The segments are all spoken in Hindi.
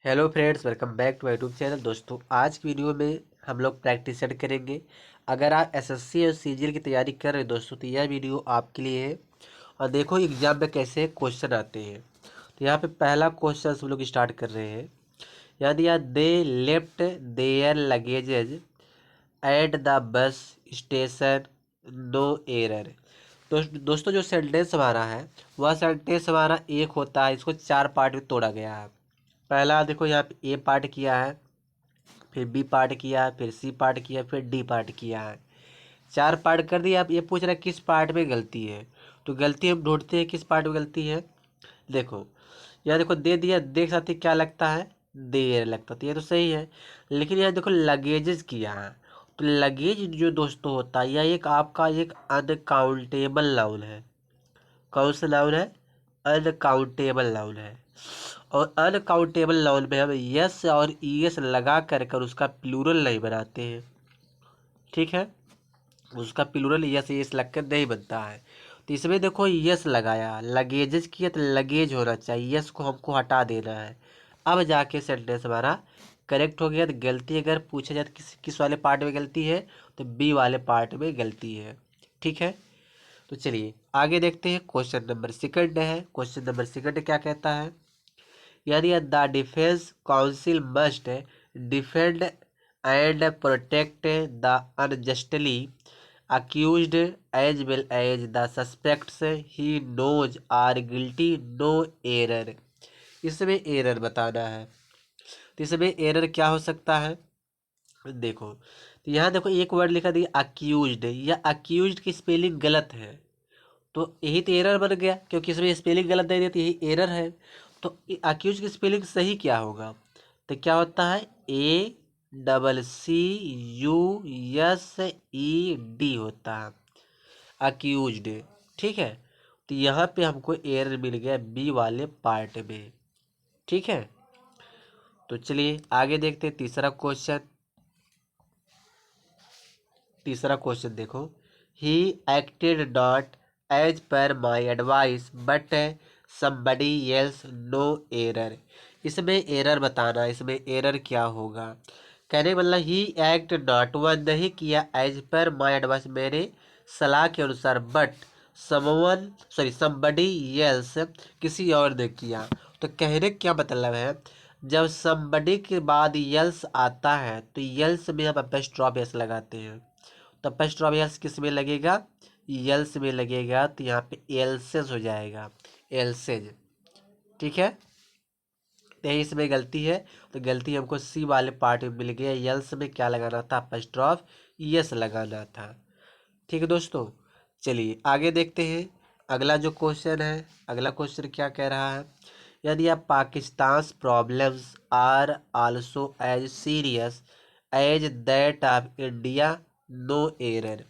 Hello friends, welcome back to YouTube channel. दोस्तों, आज की वीडियो में हम लोग प्रैक्टिस सेट करेंगे। अगर आप एसएससी और सीजीएल की तैयारी कर रहे हैं दोस्तों, तो यह वीडियो आपके लिए है। और देखो एग्जाम में कैसे क्वेश्चन आते हैं। तो यहाँ पे पहला क्वेश्चन हम लोग स्टार्ट कर रहे हैं। यहाँ दिया they left their luggages at the bus station, no error. तो दोस्तों जो सेंटेंस हमारा है वह सेंटेंस हमारा एक होता है, इसको चार पार्ट में तोड़ा गया है। पहला देखो यहाँ पे ए पार्ट किया है, फिर बी पार्ट किया है, फिर सी पार्ट किया है, फिर डी पार्ट किया है। चार पार्ट कर दिया। आप ये पूछ रहे हैं किस पार्ट में गलती है, तो गलती हम ढूंढते हैं किस पार्ट में गलती है। देखो यहाँ देखो दे दिया, देख सकते क्या लगता है, देर लगता, तो ये तो सही है। लेकिन यहाँ देखो लगेजेस किया है, तो लगेज जो दोस्तों होता है यह एक आपका एक अनकाउंटेबल नाउन है। कौन सा नाउन है? अनकाउंटेबल नाउन है। और अनकाउंटेबल नाउन में हम यस और ईएस लगा कर कर उसका प्लूरल नहीं बनाते हैं। ठीक है, उसका प्लूरल यस ईएस लगकर नहीं बनता है। तो इसमें देखो यस लगाया, लगेजेस किया तो लगेज होना चाहिए, यस को हमको हटा देना है। अब जाके सेंटेंस हमारा करेक्ट हो गया। तो गलती अगर पूछा जाए तो किस वाले पार्ट में गलती है, तो बी वाले पार्ट में गलती है। ठीक है, तो चलिए आगे देखते हैं। क्वेश्चन नंबर सेकंड है। क्वेश्चन नंबर सेकंड क्या कहता है? यानी the defence council must defend and protect the unjustly accused as well as the suspects he knows are guilty, no error। इसमें एरर बताना है। तो इसमें एरर क्या हो सकता है? देखो, तो यहाँ देखो एक वर्ड लिखा दिया अक्यूज्ड, या अक्यूज्ड की स्पेलिंग गलत है, तो यही तो एरर बन गया, क्योंकि इसमें स्पेलिंग गलत दे दी तो यही एरर है। तो अक्यूज की स्पेलिंग सही क्या होगा? तो क्या होता है? A double C U S E D होता है, अक्यूज्ड। ठीक है, तो यहाँ पे हमको एरर मिल गया बी वाले पार्ट में। ठीक है, तो चलिए आगे देखते हैं तीसरा क्वेश्चन। तीसरा क्वेश्चन देखो, he acted not as per my advice but somebody else, no error. इसमें एरर बताना, इसमें एरर क्या होगा? कहने का मतलब ही एक्ट नॉट, वह नहीं किया एज पर माई एडवाइस, मेरे सलाह के अनुसार, but someone sorry somebody else, किसी और ने किया। तो कहने क्या मतलब है? जब somebody के बाद यल्स आता है तो यल्स में हम अपस्ट्रॉफ एस लगाते हैं। तो अपस्ट्रॉफ एस किस में लगेगा? यल्स में लगेगा, तो यहाँ पे एल्सेज हो जाएगा, एल्सेज। ठीक है, तो यही इसमें गलती है। तो गलती हमको सी वाले पार्ट में मिल गया, यल्स में क्या लगाना था? अपस्ट्रॉफ यस लगाना था। ठीक है दोस्तों, चलिए आगे देखते हैं। अगला जो क्वेश्चन है, अगला क्वेश्चन क्या कह रहा है? यदि आप Pakistan problems are also as serious as that of India, no error.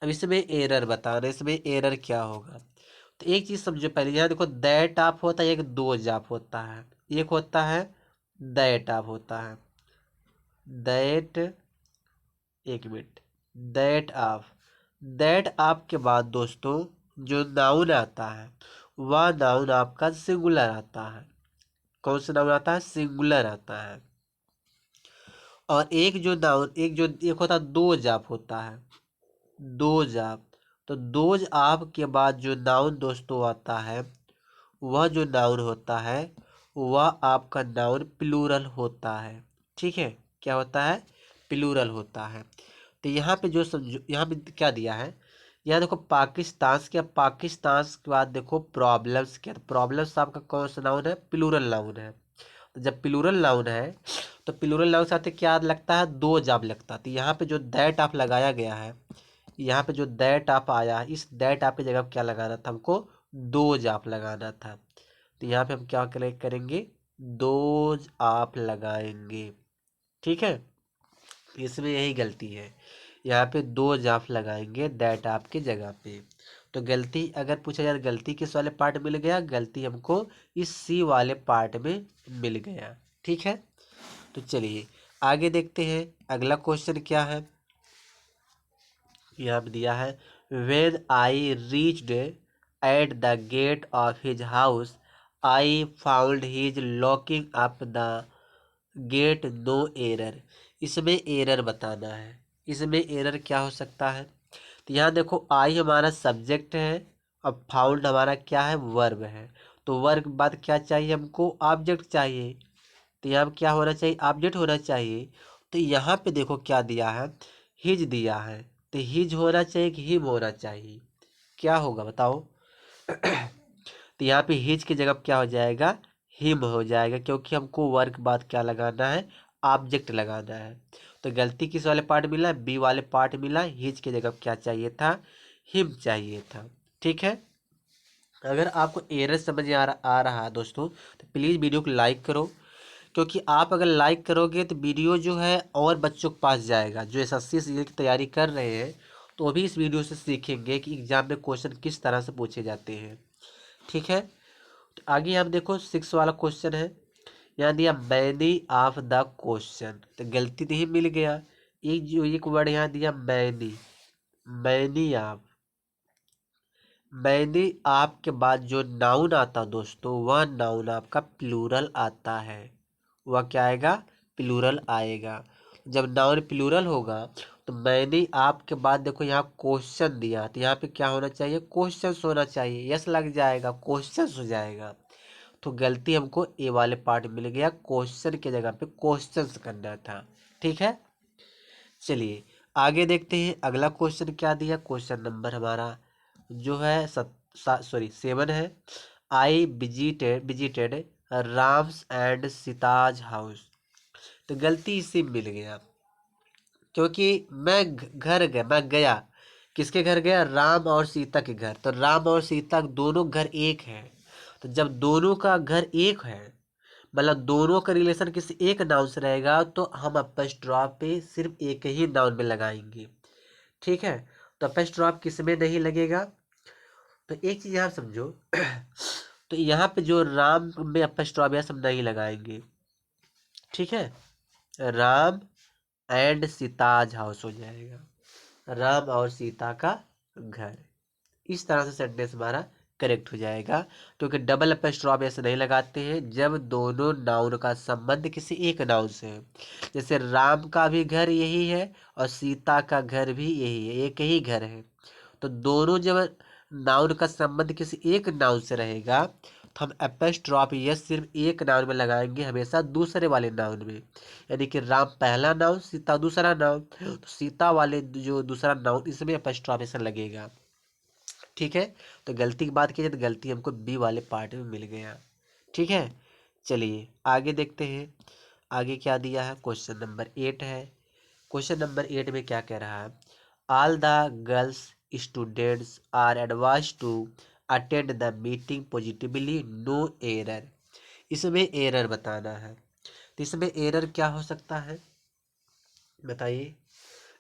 अब इसमें एरर बताना, इसमें एरर क्या होगा? तो एक चीज समझो पहले, यहाँ देखो दैट ऑफ होता है, एक दो जाप होता है, एक होता है दैट ऑफ होता है, दैट, एक मिनट, दैट ऑफ के बाद दोस्तों जो नाउन आता है वह नाउन आपका सिंगुलर आता है। कौन सा नाउन आता है? सिंगुलर आता है। और एक जो नाउन, एक होता है दो जाप होता है, दो जाप। तो दोज आप के बाद जो नाउन दोस्तों आता है, वह जो नाउन होता है वह आपका नाउन प्लूरल होता है। ठीक है, क्या होता है? प्लूरल होता है। तो यहाँ पे जो समझो, यहाँ पे क्या दिया है, यहाँ देखो पाकिस्तान के, पाकिस्तान के बाद देखो प्रॉब्लम्स क्या, तो प्रॉब्लम्स आपका कौन सा नाउन है? प्लूरल नाउन है। तो जब प्लूरल नाउन है तो प्लूरल नाउन के साथ क्या लगता है? दो जाप लगता है। तो यहाँ पे जो दैट आप लगाया गया है, यहाँ पे जो दैट आप आया है, इस दैट आप की जगह क्या लगाना था हमको? दो जाप लगाना था। तो यहाँ पे हम क्या करेंगे? दो आप लगाएंगे। ठीक है, इसमें यही गलती है, यहाँ पे दो जाफ लगाएंगे दैट आप की जगह पे। तो गलती अगर पूछा जाए गलती किस वाले पार्ट मिल गया? गलती हमको इस सी वाले पार्ट में मिल गया। ठीक है, तो चलिए आगे देखते हैं। अगला क्वेश्चन क्या है? यहाँ पे दिया है, when I reached at the gate of his house I found his locking up the gate no error, इसमें एरर बताना है। इसमें एरर क्या हो सकता है? तो यहाँ देखो आई हमारा सब्जेक्ट है और फाउंड हमारा क्या है, वर्ब है। तो वर्ब के बाद क्या चाहिए हमको, ऑब्जेक्ट चाहिए। तो यहाँ क्या होना चाहिए, ऑब्जेक्ट होना चाहिए। तो यहाँ पे देखो क्या दिया है, हिज दिया है। तो हिज होना चाहिए कि हिम होना चाहिए, क्या होगा बताओ? तो यहाँ पे हिज की जगह क्या हो जाएगा, हिम हो जाएगा, क्योंकि हमको वर्क बाद क्या लगाना है, ऑब्जेक्ट लगाना है। तो गलती किस वाले पार्ट मिला, बी वाले पार्ट मिला। हिज की जगह क्या चाहिए था, हिम चाहिए था। ठीक है। अगर आपको एरर समझ आ रहा है दोस्तों, तो प्लीज़ वीडियो को लाइक करो, क्योंकि आप अगर लाइक करोगे तो वीडियो जो है और बच्चों के पास जाएगा जो एसएससी सीजीएल की तैयारी कर रहे हैं। तो वो भी इस वीडियो से सीखेंगे कि एग्जाम में क्वेश्चन किस तरह से पूछे जाते हैं। ठीक है। तो आगे आप देखो 6 वाला क्वेश्चन है। यहाँ दिया मैनी ऑफ द क्वेश्चन, तो गलती नहीं मिल गया। एक जो एक वर्ड यहाँ दिया many, many of. Many of के बाद जो नाउन आता दोस्तों, वह नाउन आपका प्लूरल आता है। वह क्या आएगा, प्लूरल आएगा। जब नाउन प्लूरल होगा तो मैंने आपके बाद देखो यहाँ क्वेश्चन दिया, तो यहाँ पे क्या होना चाहिए, क्वेश्चंस होना चाहिए। यस लग जाएगा, क्वेश्चंस हो जाएगा। तो गलती हमको ए वाले पार्ट मिल गया, क्वेश्चन की जगह पे क्वेश्चंस करना था। ठीक है। चलिए आगे देखते हैं अगला क्वेश्चन क्या दिया। क्वेश्चन नंबर हमारा जो है 7 है। I visited Ram's and Sita's house. तो गलती इससे मिल गया, क्योंकि मैं गया, किसके घर गया, राम और सीता के घर। तो राम और सीता दोनों घर एक है। तो जब दोनों का घर एक है, मतलब दोनों का रिलेशन किसी एक नाउन से रहेगा, तो हम अपस्ट्रॉफ पे सिर्फ एक ही नाउन में लगाएंगे। ठीक है। तो अपस्ट्रॉफ किस में नहीं लगेगा? तो एक चीज आप समझो, तो यहाँ पे जो राम में अपस्ट्रॉफ है सब नहीं लगाएंगे। ठीक है। राम एंड सीताज हाउस हो जाएगा, राम और सीता का घर। इस तरह से सेंटेंस हमारा करेक्ट हो जाएगा, क्योंकि डबल अपस्ट्रॉफ ऐसे नहीं लगाते हैं जब दोनों नाउन का संबंध किसी एक नाउन से है। जैसे राम का भी घर यही है और सीता का घर भी यही है, एक ही घर है। तो दोनों जब नाउन का संबंध किसी एक नाउन से रहेगा, तो हम एपस्ट्रॉफ यस सिर्फ एक नाउन में लगाएंगे, हमेशा दूसरे वाले नाउन में। यानी कि राम पहला नाउन, सीता दूसरा नाउन। तो सीता वाले जो दूसरा नाउन, इसमें एपस्ट्रॉफ ऐसा लगेगा। ठीक है। तो गलती की बात की जाए तो गलती हमको बी वाले पार्ट में मिल गया। ठीक है। चलिए आगे देखते हैं। आगे क्या दिया है, क्वेश्चन नंबर 8 है। क्वेश्चन नंबर 8 में क्या कह रहा है, all the girls students are advise to attend the meeting positively, no error. इसमें एरर बताना है। तो इसमें एरर क्या हो सकता है बताइए?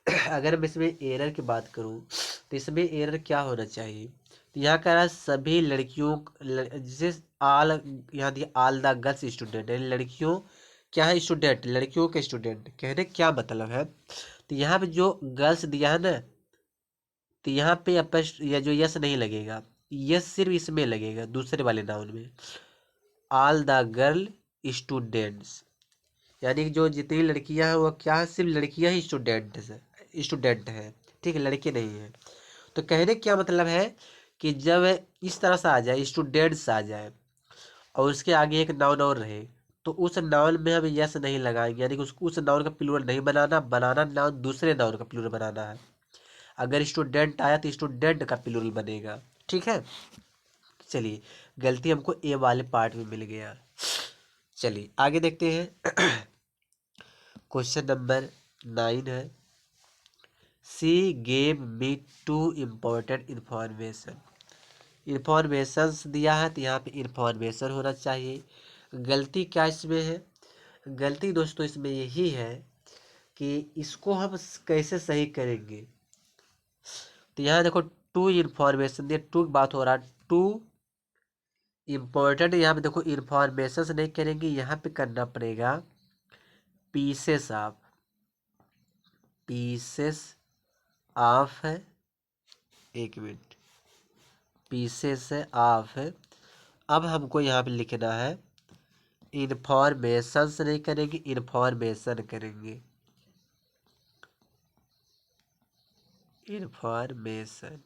अगर मैं इसमें एरर की बात करूं, तो इसमें एरर क्या होना चाहिए? तो यहाँ कह रहा है सभी लड़कियों जिसे आल, यहाँ दिया आल द गर्ल्स स्टूडेंट, यानी लड़कियों क्या है, स्टूडेंट, लड़कियों के स्टूडेंट। कहने क्या मतलब है? तो यहाँ पे जो गर्ल्स दिया है ना, तो यहाँ पे अपश या जो यस नहीं लगेगा, यस सिर्फ इसमें लगेगा दूसरे वाले नाउन में। ऑल द गर्ल स्टूडेंट्स, यानी कि जो जितनी लड़कियां हैं वो क्या है, सिर्फ लड़कियां ही स्टूडेंट हैं। ठीक है, लड़के नहीं हैं। तो कहने क्या मतलब है कि जब इस तरह से आ जाए, स्टूडेंट्स आ जाए और उसके आगे एक नाउन और रहे, तो उस नाउन में हम यस नहीं लगाएंगे, यानी कि उस नाउन का प्लूरल नहीं बनाना नाउन दूसरे नाउन का प्लूरल बनाना है। अगर स्टूडेंट आया तो स्टूडेंट का प्लूरल बनेगा। ठीक है। चलिए गलती हमको ए वाले पार्ट में मिल गया। चलिए आगे देखते हैं। क्वेश्चन नंबर 9 है। She gave me two important information. Informations दिया है, तो यहाँ पे इंफॉर्मेशन होना चाहिए। गलती क्या इसमें है? गलती दोस्तों इसमें यही है कि इसको हम कैसे सही करेंगे। तो यहाँ देखो टू इन्फॉर्मेशन दिया, टू की बात हो रहा है, टू इम्पोर्टेंट। यहाँ पे देखो इन्फॉर्मेशन नहीं करेंगे, यहाँ पे करना पड़ेगा पीसेस ऑफ, पीसेस ऑफ है, एक मिनट, पीसेस ऑफ है। अब हमको यहाँ पे लिखना है इन्फॉर्मेशन से नहीं करेंगे, इन्फॉर्मेशन करेंगे, इन्फॉर्मेशन।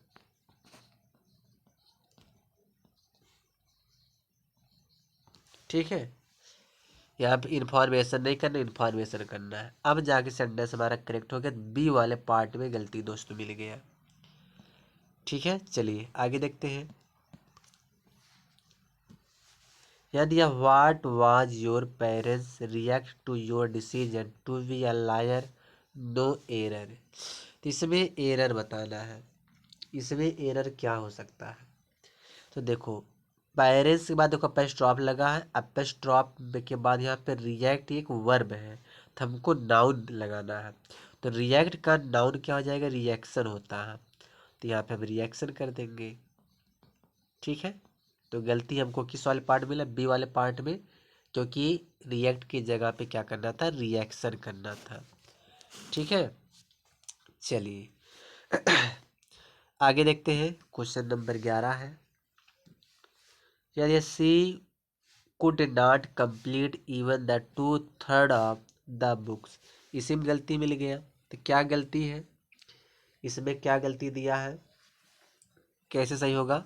ठीक है, यहाँ पे इन्फॉर्मेशन नहीं करना, इन्फॉर्मेशन करना है। अब जाके सेंटेंस हमारा करेक्ट हो गया, बी वाले पार्ट में गलती दोस्तों मिल गया। ठीक है, चलिए आगे देखते हैं। यदि what was your parents react to your decision to be a liar, no error. तो इसमें एरर बताना है, इसमें एरर क्या हो सकता है। तो देखो, पेरेंट्स के बाद देखो एपोस्ट्रोफ लगा है, एपोस्ट्रोफ के बाद यहाँ पे रिएक्ट एक वर्ब है, तो हमको नाउन लगाना है। तो रिएक्ट का नाउन क्या हो जाएगा, रिएक्शन होता है, तो यहाँ पे हम रिएक्शन कर देंगे। ठीक है, तो गलती हमको किस वाले पार्ट मिला, बी वाले पार्ट में, क्योंकि रिएक्ट की जगह पे क्या करना था, रिएक्शन करना था। ठीक है, चलिए आगे देखते हैं। क्वेश्चन नंबर 11 है, यदि she could not complete even the 2/3 of the books, इसी में गलती मिल गया। तो क्या गलती है, इसमें क्या गलती दिया है, कैसे सही होगा,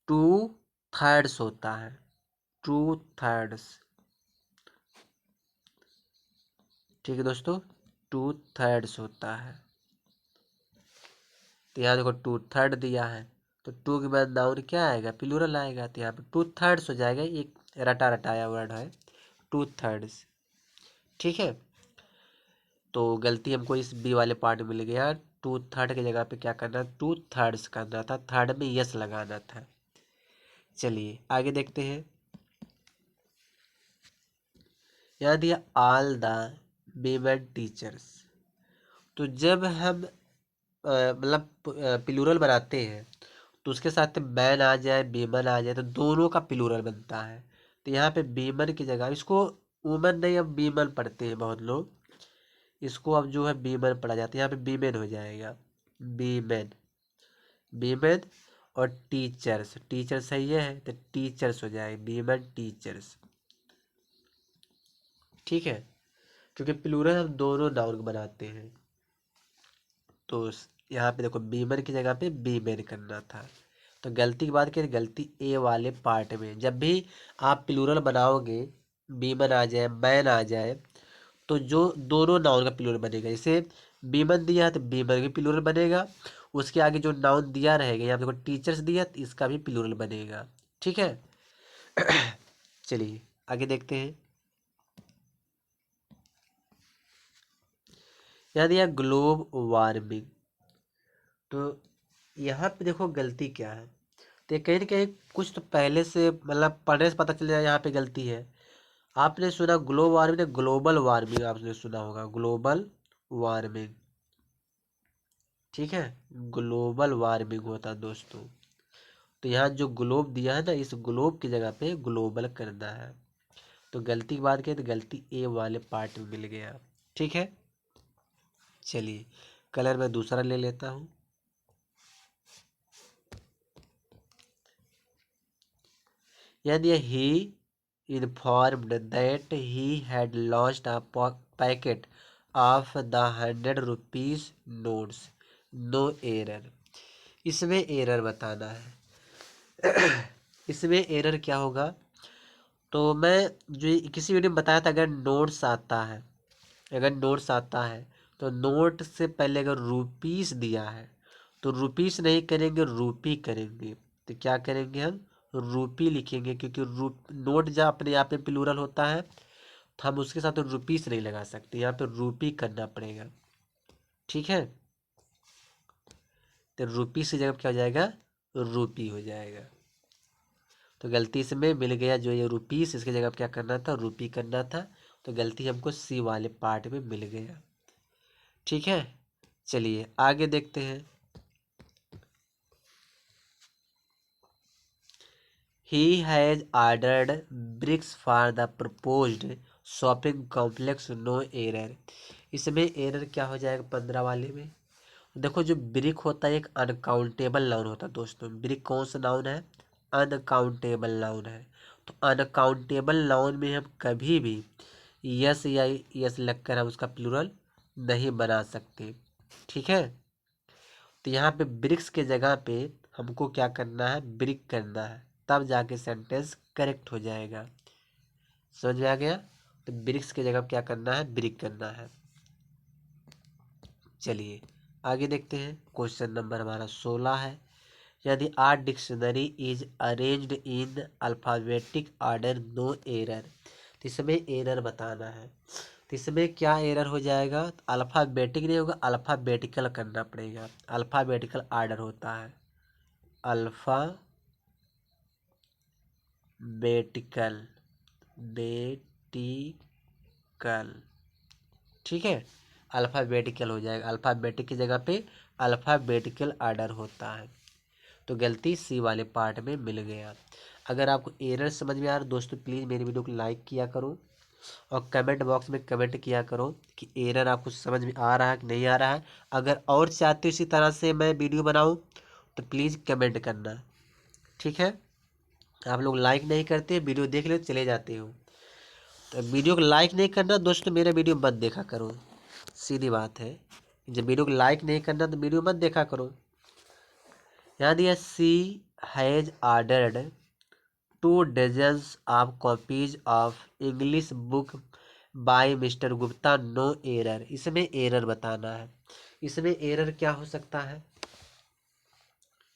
2/3 होता है, 2/3। ठीक है दोस्तों, 2/3 होता है। तो यहाँ देखो 2/3 दिया है, तो टू के बाद नाउन क्या आएगा, प्लूरल आएगा, तो यहाँ पे 2/3 हो जाएगा, एक रटा रटाया वर्ड है 2/3। ठीक है, तो गलती हमको इस बी वाले पार्ट में मिल गया, 2/3 की जगह पे क्या करना, 2/3 करना था, थर्ड में यस लगाना था। चलिए आगे देखते हैं। यहाँ दिया ऑल द वीमेन टीचर्स। तो जब हम मतलब प्लूरल बनाते हैं, तो उसके साथ मैन आ जाए, वीमन आ जाए, तो दोनों का प्लूरल बनता है। तो यहाँ पे वीमन की जगह इसको वुमन नहीं, अब वीमन पढ़ते हैं बहुत लोग, इसको अब जो है वीमेन पढ़ा जाता है, यहाँ पे वीमेन हो जाएगा, वीमेन, वीमेन। और टीचर्स, टीचर सही है तो टीचर्स हो जाएगा, वीमेन टीचर्स। ठीक है, क्योंकि प्लूरल हम दोनों नाउन बनाते हैं, तो यहाँ पे देखो वीमेन की जगह पे वीमेन करना था। तो गलती की बात करें, गलती ए वाले पार्ट में, जब भी आप प्लूरल बनाओगे, वीमेन आ जाए, मैन आ जाए, तो जो दोनों नाउन का प्लूरल बनेगा। जैसे बीमन दिया है तो बीमन भी प्लूरल बनेगा, उसके आगे जो नाउन दिया रहेगा, यहाँ देखो टीचर्स दिया तो इसका भी प्लूरल बनेगा। ठीक है चलिए आगे देखते हैं। यहाँ दिया ग्लोब वार्मिंग। तो यहाँ पे देखो गलती क्या है, तो ये कहीं ना कहीं कुछ तो पहले से मतलब पढ़ने से पता चल जाए, यहाँ पे गलती है। आपने सुना ग्लोब वार्मिंग, ग्लोबल वार्मिंग आपने सुना होगा, ग्लोबल वार्मिंग। ठीक है, ग्लोबल वार्मिंग होता है दोस्तों। तो यहाँ जो ग्लोब दिया है ना, इस ग्लोब की जगह पे ग्लोबल करना है। तो गलती की बात करें तो गलती ए वाले पार्ट में मिल गया। ठीक है, चलिए कलर मैं दूसरा ले लेता हूँ। यदि he informed that he had lost a packet of the 100 rupees notes, no error. इसमें एरर बताना है इसमें एरर क्या होगा, तो मैं जो किसी वीडियो में बताया था, अगर नोट्स आता है, अगर नोट्स आता है तो नोट से पहले अगर रुपीस दिया है तो रुपीस नहीं करेंगे, रूपी करेंगे। तो क्या करेंगे हम, रूपी लिखेंगे, क्योंकि नोट जब अपने आप में प्लूरल होता है, तो हम उसके साथ रुपीस नहीं लगा सकते, यहाँ पे रूपी करना पड़ेगा। ठीक है, तो रुपीस की जगह क्या हो जाएगा, रूपी हो जाएगा। तो गलती से में मिल गया जो ये रुपीस, इसकी जगह क्या करना था, रूपी करना था। तो गलती हमको सी वाले पार्ट में मिल गया। ठीक है, चलिए आगे देखते हैं। He has ordered bricks for the proposed shopping complex, no error. इसमें एरर क्या हो जाएगा, 15 वाले में। देखो जो ब्रिक होता है एक अनकाउंटेबल नाउन होता है दोस्तों, ब्रिक कौन सा नाउन है, अनकाउंटेबल नाउन है। तो अनकाउंटेबल नाउन में हम कभी भी यस या यस लगकर हम उसका प्लूरल नहीं बना सकते। ठीक है, तो यहाँ पे ब्रिक्स के जगह पे हमको क्या करना है, ब्रिक करना है, तब जाके सेंटेंस करेक्ट हो जाएगा। समझ में आ गया? तो ब्रिक्स की जगह क्या करना है, ब्रिक करना है। चलिए आगे देखते हैं। क्वेश्चन नंबर हमारा 16 है। यदि our dictionary is arranged in alphabetic order no error, तो इसमें एरर बताना है। तो इसमें क्या एरर हो जाएगा, अल्फ़ाबेटिक नहीं होगा, अल्फ़ाबेटिकल करना पड़ेगा। अल्फ़ाबेटिकल ऑर्डर होता है, अल्फ़ाबेटिकल बेटिकल। ठीक है, अल्फ़ाबेटिकल हो जाएगा, अल्फ़ाबेटिक की जगह पे अल्फ़ाबेटिकल ऑर्डर होता है। तो गलती सी वाले पार्ट में मिल गया। अगर आपको एरर समझ में आ रहा है दोस्तों, प्लीज़ मेरी वीडियो को लाइक किया करो और कमेंट बॉक्स में कमेंट किया करो कि एरर आपको समझ में आ रहा है कि नहीं आ रहा है। अगर और चाहते हो इसी तरह से मैं वीडियो बनाऊं तो प्लीज़ कमेंट करना। ठीक है, आप लोग लाइक नहीं करते, वीडियो देख ले चले जाते हो। तो वीडियो को लाइक नहीं करना दोस्तों, मेरा वीडियो मत देखा करो, सीधी बात है। जब वीडियो को लाइक नहीं करना तो वीडियो मत देखा करो। यहाँ दिया she has ordered 2 dozens of copies of English book by mister Gupta, no error. इसमें एरर बताना है। इसमें एरर क्या हो सकता है,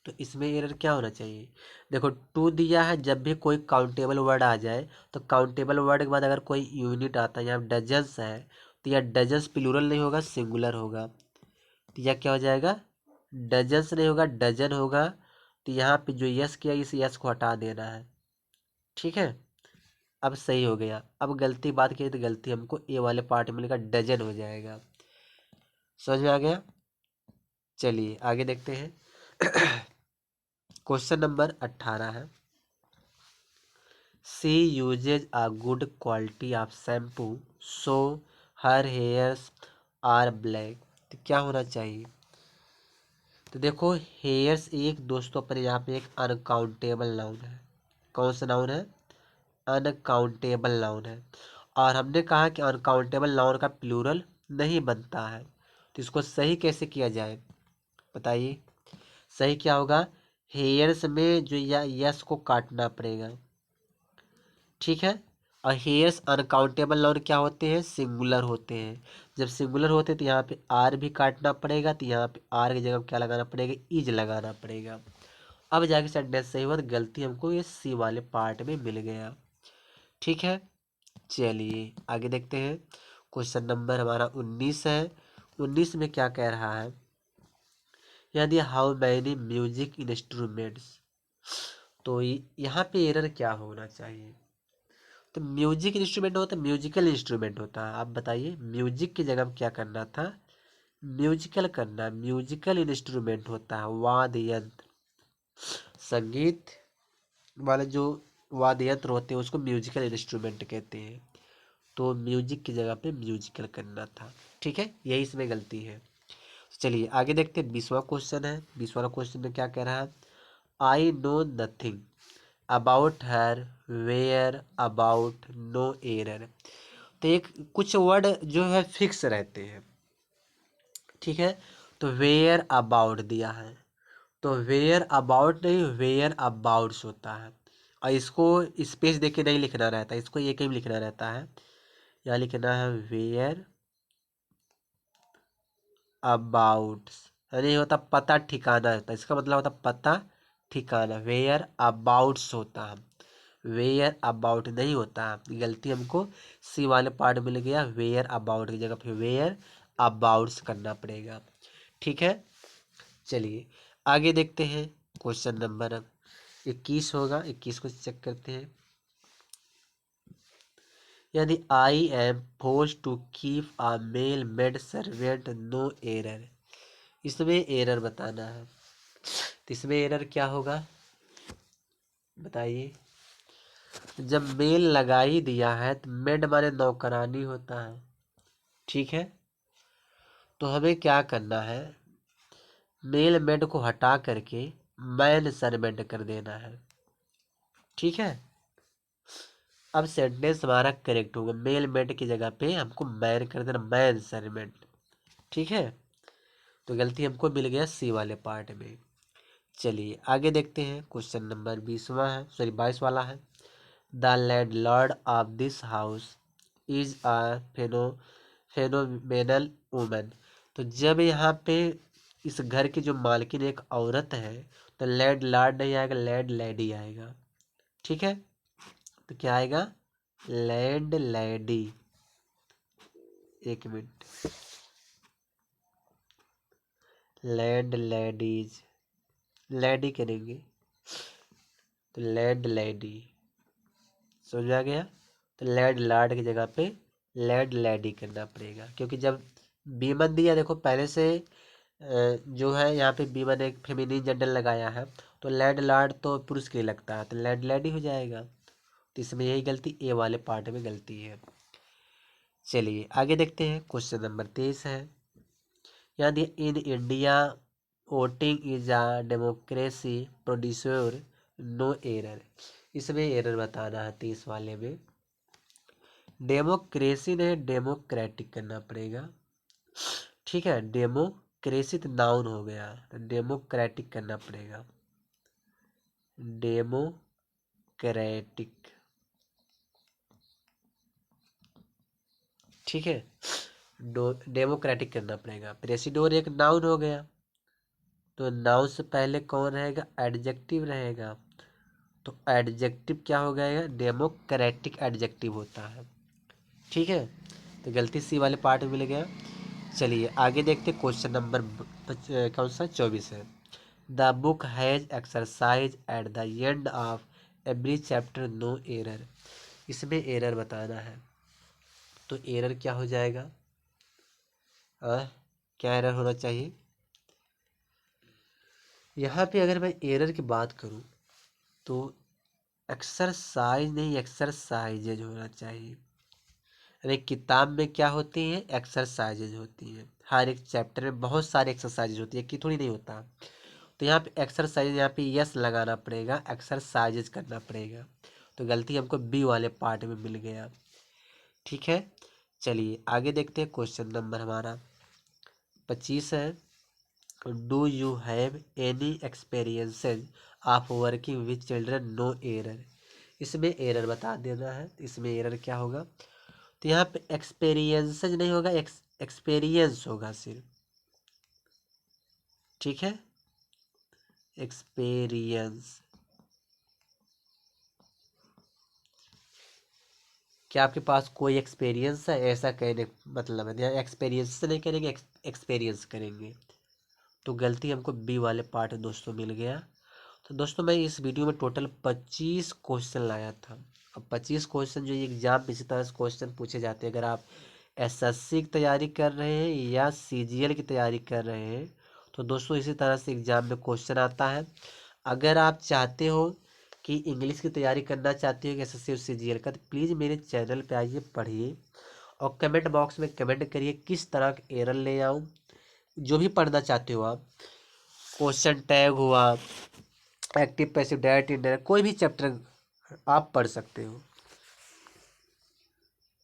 तो इसमें एरर क्या होना चाहिए, देखो 2 दिया है, जब भी कोई काउंटेबल वर्ड आ जाए तो काउंटेबल वर्ड के बाद अगर कोई यूनिट आता है, यहाँ डजन्स है तो यह डजन्स प्लूरल नहीं होगा, सिंगुलर होगा। तो यह क्या हो जाएगा, डजन्स नहीं होगा, डजन होगा। तो यहाँ पे जो यस किया इस यस को हटा देना है। ठीक है, अब सही हो गया। अब गलती बात की तो गलती हमको ए वाले पार्ट में लिखा डजन हो जाएगा। समझ में आ गया? चलिए आगे देखते हैं। क्वेश्चन नंबर 18 है। She uses a good quality of shampoo so her hairs are black. तो क्या होना चाहिए, तो देखो हेयर्स एक दोस्तों अपने यहाँ पे एक अनकाउंटेबल नाउन है। कौन सा नाउन है, अनकाउंटेबल नाउन है। और हमने कहा कि अनकाउंटेबल नाउन का प्लूरल नहीं बनता है। तो इसको सही कैसे किया जाए बताइए। सही क्या होगा, हेयर्स में जो या यस को काटना पड़ेगा। ठीक है, और हेयर्स अनकाउंटेबल नाउन क्या होते हैं, सिंगुलर होते हैं। जब सिंगुलर होते हैं तो यहाँ पे आर भी काटना पड़ेगा। तो यहाँ पे आर की जगह क्या लगाना पड़ेगा, इज लगाना पड़ेगा। अब जाके सेंटेंस सही हुआ, तो गलती हमको ये सी वाले पार्ट में मिल गया। ठीक है, चलिए आगे देखते हैं। क्वेश्चन नंबर हमारा 19 है। 19 में क्या कह रहा है, यदि हाउ मैनी म्यूजिक इंस्ट्रूमेंट्स। तो यहाँ पे एरर क्या होना चाहिए, तो म्यूजिक इंस्ट्रूमेंट होता है, म्यूजिकल इंस्ट्रूमेंट होता है। आप बताइए म्यूजिक की जगह क्या करना था, म्यूजिकल करना। म्यूजिकल इंस्ट्रूमेंट होता है वाद्य यंत्र, संगीत वाले जो वाद्य यंत्र होते हैं उसको म्यूजिकल इंस्ट्रूमेंट कहते हैं। तो म्यूजिक की जगह पे म्यूजिकल करना था। ठीक है, यही इसमें गलती है। चलिए आगे देखते हैं। 20वां क्वेश्चन है। 20वां क्वेश्चन में क्या कह रहा है, I know nothing about her whereabout no error. तो एक कुछ वर्ड जो है फिक्स रहते हैं। ठीक है, तो वेयर अबाउट दिया है, तो वेयर अबाउट नहीं वेयर अबाउट्स होता है। और इसको स्पेस देके नहीं लिखना रहता है, इसको एक ही लिखना रहता है। यहाँ लिखना है वेयर अबाउट्स, यानी होता पता ठिकाना होता है, इसका मतलब होता पता ठिकाना। वेयर अबाउट्स होता है, वेयर अबाउट नहीं होता है। गलती हमको सी वाले पार्ट मिल गया, वेयर अबाउट की जगह पे वेयर अबाउट्स करना पड़ेगा। ठीक है, चलिए आगे देखते हैं। क्वेश्चन नंबर 21 होगा, 21 को चेक करते हैं। यदि I am force to keep a male maid servant no error. इसमें एरर बताना है। तो इसमें एरर क्या होगा बताइए। जब मेल लगा ही दिया है तो मेड माने नौकरानी होता है। ठीक है, तो हमें क्या करना है, मेल मेड को हटा करके मैन सर्वेंट कर देना है। ठीक है, अब सेंटेंस हमारा करेक्ट होगा, मेल मेट की जगह पे हमको मैन कर देना, मैन सर्वेंट। ठीक है, तो गलती हमको मिल गया सी वाले पार्ट में। चलिए आगे देखते हैं, क्वेश्चन नंबर 20वां है, सॉरी 22 वाला है। The landlord of this house is a phenomenal woman. तो जब यहाँ पे इस घर की जो मालकिन एक औरत है, तो लैंडलॉर्ड नहीं आएगा, लैंड लेडी आएगा। ठीक है, तो क्या आएगा, लैंड लेडी। एक मिनट, लैंड लेडीज, लेडी करेंगे तो लैंड लेडी, समझ आ गया। तो लैंड लॉर्ड की जगह पे लैंड लेडी करना पड़ेगा, क्योंकि जब बीमन दिया, देखो पहले से जो है यहाँ पे बीमन एक फेमिनिन जेंडर लगाया है, तो लैंड लॉर्ड तो पुरुष के लिए लगता है, तो लैंड लेडी हो जाएगा। तो इसमें यही गलती ए वाले पार्ट में गलती है। चलिए आगे देखते हैं, क्वेश्चन नंबर 23 है। यानी in India voting is a democracy producer no error. इसमें एरर बताना है 23 वाले में। डेमोक्रेसी ने डेमोक्रेटिक करना पड़ेगा। ठीक है, डेमोक्रेसी तो नाउन हो गया, तो डेमोक्रेटिक करना पड़ेगा, डेमोक्रेटिक। ठीक है, डेमोक्रेटिक करना पड़ेगा। प्रेसिडोर एक नाउन हो गया, तो नाउन से पहले कौन रहेगा, एडजेक्टिव रहेगा, तो एडजेक्टिव क्या हो गया, डेमोक्रेटिक एडजेक्टिव होता है। ठीक है, तो गलती सी वाले पार्ट में मिल गया। चलिए आगे देखते, क्वेश्चन नंबर कौन सा, 24 है। The book has exercise at the end of every chapter no error. इसमें एरर बताना है, तो एरर क्या हो जाएगा, क्या एरर होना चाहिए। यहाँ पे अगर मैं एरर की बात करूँ तो एक्सरसाइज नहीं, एक्सरसाइजेज होना चाहिए। अरे किताब में क्या होती है, एक्सरसाइजेज होती है, हर एक चैप्टर में बहुत सारी एक्सरसाइजेज होती है, कि थोड़ी नहीं होता। तो यहाँ पे एक्सरसाइज, यहाँ पे यस लगाना पड़ेगा, एक्सरसाइजेज करना पड़ेगा। तो गलती हमको बी वाले पार्ट में मिल गया। ठीक है, चलिए आगे देखते हैं, क्वेश्चन नंबर हमारा 25 है। Do you have any experiences of working with children no error. इसमें एरर बता देना है, इसमें एरर क्या होगा, तो यहाँ पे एक्सपीरियंसेस नहीं होगा, एक्सपीरियंस होगा सिर्फ। ठीक है, एक्सपीरियंस। क्या आपके पास कोई एक्सपीरियंस है, ऐसा कहने मतलब है, यहाँ एक्सपीरियंस से नहीं करेंगे, एक्सपीरियंस करेंगे। तो गलती हमको बी वाले पार्ट दोस्तों मिल गया। तो दोस्तों मैं इस वीडियो में टोटल 25 क्वेश्चन लाया था। अब 25 क्वेश्चन जो एग्जाम में इसी तरह से क्वेश्चन पूछे जाते हैं, अगर आप एसएससी की तैयारी कर रहे हैं या सीजीएल की तैयारी कर रहे हैं, तो दोस्तों इसी तरह से एग्जाम में क्वेश्चन आता है। अगर आप चाहते हो कि इंग्लिश की तैयारी करना चाहते हो कि एसएससी और सीजीएल का, तो प्लीज़ मेरे चैनल पे आइए, पढ़िए और कमेंट बॉक्स में कमेंट करिए किस तरह का एरर ले आऊँ। जो भी पढ़ना चाहते हो आप, क्वेश्चन टैग हुआ, एक्टिव पैसिव डायरेक्ट इनडायरेक्ट, कोई भी चैप्टर आप पढ़ सकते हो।